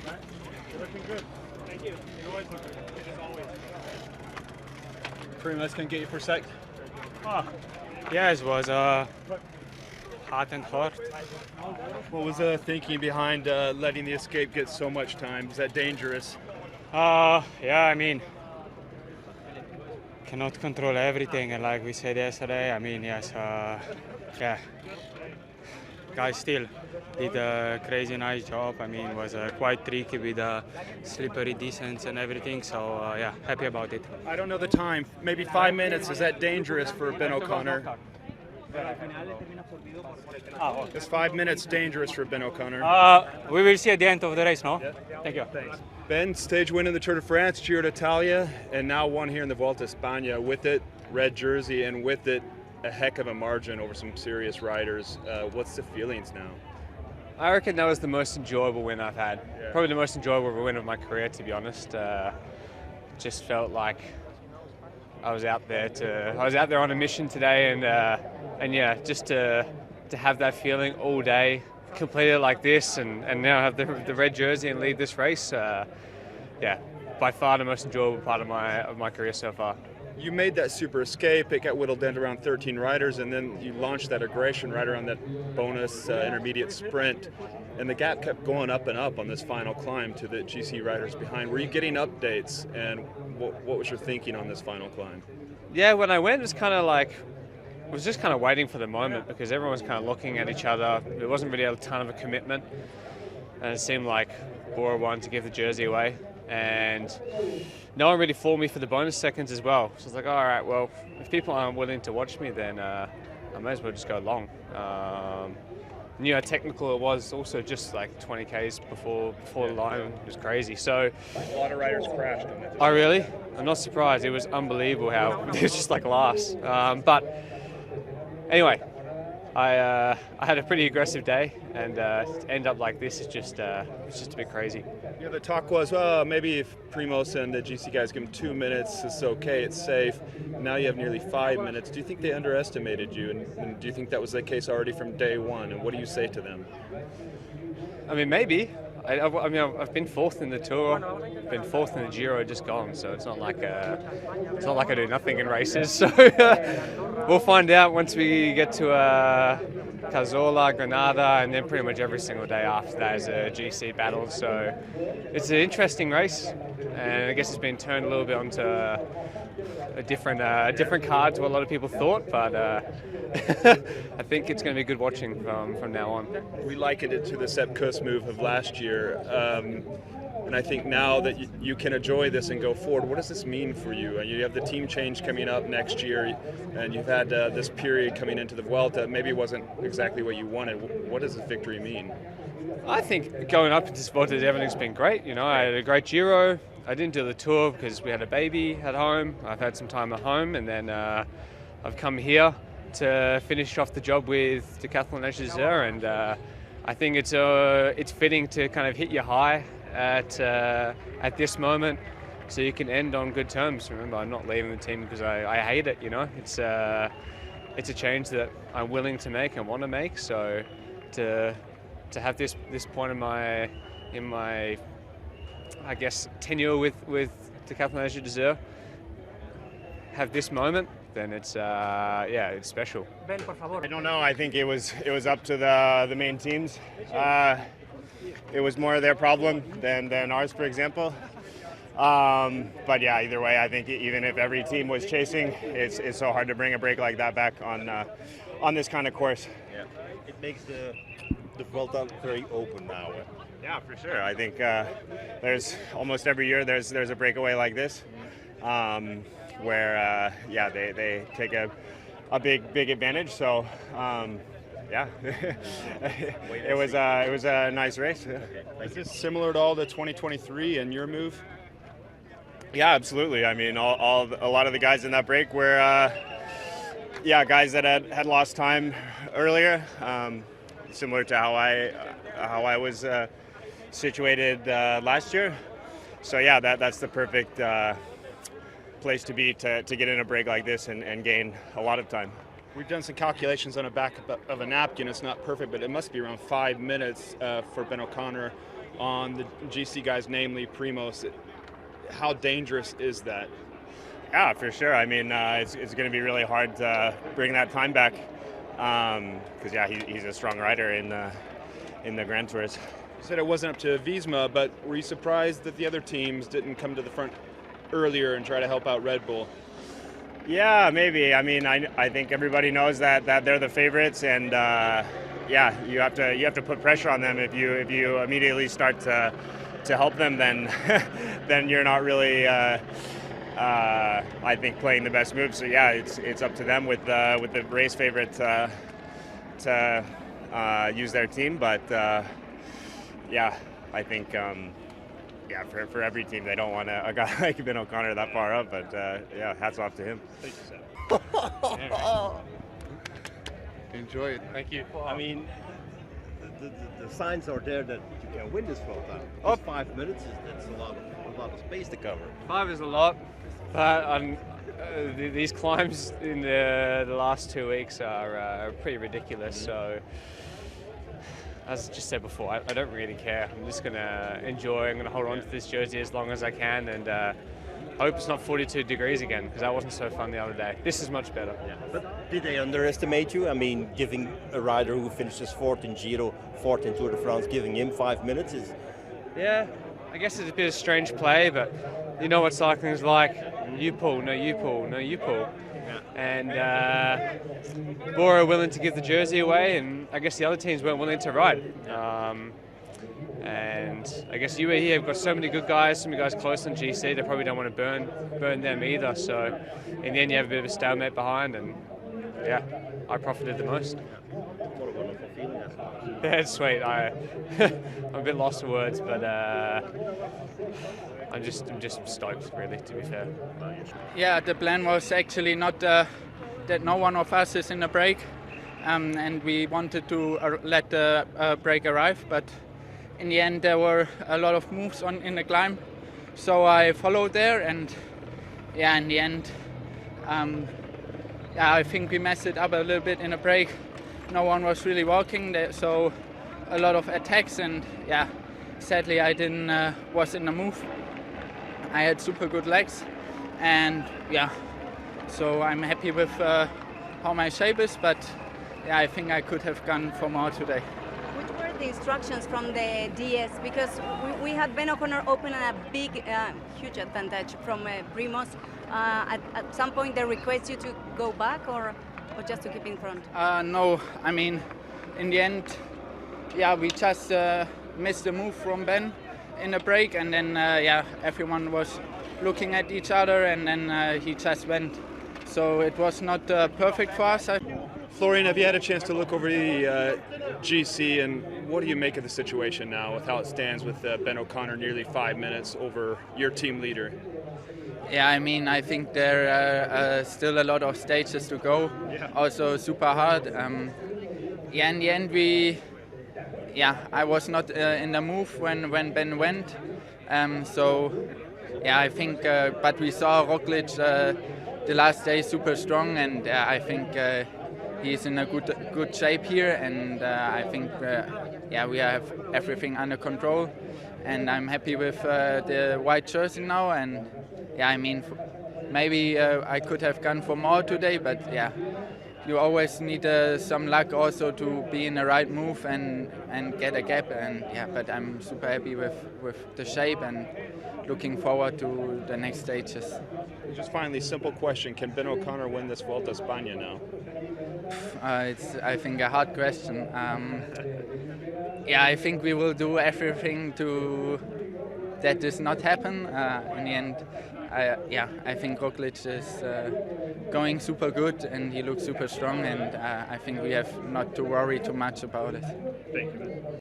You're looking good. Thank you. You always look good, as always. Primoz can get you for sec. Oh, Yeah, it was hot and hot. What was the thinking behind letting the escape get so much time? Is that dangerous? Yeah, I mean, cannot control everything, and like we said yesterday, I mean, yes, yeah, guys still did a crazy nice job. I mean, it was quite tricky with slippery descents and everything, so yeah, happy about it. I don't know the time. Maybe 5 minutes. Is that dangerous for Ben O'Connor? Is 5 minutes dangerous for Ben O'Connor? We will see at the end of the race, no? Yeah. Thank you. Thanks. Ben, stage win in the Tour de France, Giro d'Italia, and now one here in the Vuelta España. With it, red jersey, and with it, a heck of a margin over some serious riders. What's the feelings now? I reckon that was the most enjoyable win I've had. Yeah. Probably the most enjoyable win of my career, to be honest. Just felt like I was out there on a mission today, and yeah, just to have that feeling all day, complete it like this, and now have the red jersey and lead this race. Yeah, by far the most enjoyable part of my career so far. You made that super escape. It got whittled down to around 13 riders, and then you launched that aggression right around that bonus intermediate sprint, and the gap kept going up and up on this final climb to the GC riders behind. Were you getting updates, and what was your thinking on this final climb? Yeah, when I went, it was kind of like, I was just kind of waiting for the moment because everyone was kind of looking at each other. There wasn't really a ton of a commitment, and it seemed like Bora wanted to give the jersey away, and no one really fought me for the bonus seconds as well. So I was like, all right, well, if people aren't willing to watch me, then I may as well just go long. Knew how technical it was. Also, just like 20 k's before the line, it was crazy. So A lot of riders crashed on it. oh really? I'm not surprised. It was unbelievable how it was just like last. But anyway, I had a pretty aggressive day, and to end up like this is just it's just a bit crazy. Yeah, the talk was, well, maybe if Primoz and the GC guys give him 2 minutes, it's okay, it's safe. Now you have nearly 5 minutes. Do you think they underestimated you, and do you think that was the case already from day one? And what do you say to them? I mean, maybe. I mean, I've been fourth in the Tour, been fourth in the Giro, just gone. So it's not like I do nothing in races. So we'll find out once we get to Cazorla, Granada, and then pretty much every single day after that is a GC battle. So it's an interesting race, and I guess it's been turned a little bit onto a different card to what a lot of people thought, but I think it's going to be good watching from now on. We likened it to the Sepp Kuss move of last year, and I think now that you can enjoy this and go forward, what does this mean for you? You have the team change coming up next year, and you've had this period coming into the Vuelta. Maybe it wasn't exactly what you wanted. What does this victory mean? I think going up into Vuelta, everything's been great. You know, I had a great Giro. I didn't do the Tour because we had a baby at home. I've had some time at home, and then I've come here to finish off the job with Decathlon Leisure Zero, and I think it's fitting to kind of hit your high at this moment, so you can end on good terms. Remember, I'm not leaving the team because I hate it. You know, it's a change that I'm willing to make and want to make. So to have this point in my I guess tenure with Decathlon Leisure Zero, have this moment, then it's it's special. I don't know. I think it was up to the main teams. It was more their problem than ours, for example. But yeah, either way, I think even if every team was chasing, it's so hard to bring a break like that back on this kind of course. Yeah, it makes the Vuelta very open now. Yeah, for sure. I think there's almost every year there's a breakaway like this, where they take a big advantage. So yeah, it was a nice race. Is this similar at all to 2023 and your move? Yeah, absolutely. I mean, a lot of the guys in that break were guys that had lost time earlier, similar to how I was situated last year. So yeah, that's the perfect place to be to get in a break like this and gain a lot of time. We've done some calculations on the back of a napkin. It's not perfect, but it must be around 5 minutes for Ben O'Connor on the GC guys, namely Primoz. How dangerous is that? Yeah, for sure. I mean, it's going to be really hard to bring that time back because he's a strong rider in the Grand Tours. You said it wasn't up to Visma, but were you surprised that the other teams didn't come to the front earlier and try to help out Red Bull? Yeah, maybe. I mean, I think everybody knows that they're the favorites, and you have to put pressure on them. If you immediately start to help them, then then you're not really. I think playing the best move. So yeah, it's up to them with the race favorite to use their team. But I think for every team they don't want a guy like Ben O'Connor that far up. But hats off to him. Thank you, Sam. Enjoy it. Thank you. I mean, the signs are there that you can win this Vuelta. 5 minutes that's a lot of space to cover. 5 is a lot, but these climbs in the last 2 weeks are pretty ridiculous. So, as I just said before, I don't really care. I'm just going to enjoy. I'm going to hold on to this jersey as long as I can, and hope it's not 42 degrees again, because that wasn't so fun the other day. This is much better. Yeah. But did they underestimate you? I mean, giving a rider who finishes 4th in Giro, 4th in Tour de France, giving him 5 minutes is... Yeah, I guess it's a bit of strange play, but you know what cycling is like. You pull, no you pull, no you pull. And Bora willing to give the jersey away, and I guess the other teams weren't willing to ride. And I guess UAE have got so many good guys, so many guys close on GC, they probably don't want to burn them either. So in the end you have a bit of a stalemate behind, and yeah, I profited the most. What a wonderful feeling that's like. Yeah, it's sweet. I'm a bit lost for words, but I'm just stoked, really, to be fair. Yeah, the plan was actually not that no one of us is in a break, and we wanted to let the break arrive, but in the end there were a lot of moves in the climb, so I followed there, and yeah, in the end, I think we messed it up a little bit in a break. No one was really walking there, so a lot of attacks, and yeah, sadly I didn't was in the move. I had super good legs, and yeah, so I'm happy with how my shape is, but yeah, I think I could have gone for more today. Which were the instructions from the DS? Because we had Ben O'Connor open a big, huge advantage from Primoz. At some point they request you to go back or just to keep in front? No, I mean, in the end, yeah, we just missed the move from Ben in the break, and then everyone was looking at each other, and then he just went. So it was not perfect for us. Florian, have you had a chance to look over the GC, and what do you make of the situation now with how it stands with Ben O'Connor nearly 5 minutes over your team leader? Yeah, I mean, I think there are still a lot of stages to go. Yeah. Also super hard. Yeah, in the end I was not in the move when Ben went. So yeah, I think, but we saw Roglic the last day super strong, and I think he's in a good shape here, and I think we have everything under control, and I'm happy with the white jersey now, and yeah, I mean, maybe I could have gone for more today, but yeah, you always need some luck also to be in the right move and get a gap, and yeah, but I'm super happy with the shape and looking forward to the next stages. Just finally, simple question: can Ben O'Connor win this Vuelta a España now? It's, I think, a hard question. Yeah, I think we will do everything to that does not happen. In the end, I think Roglic is going super good, and he looks super strong, and I think we have not to worry too much about it. Thank you.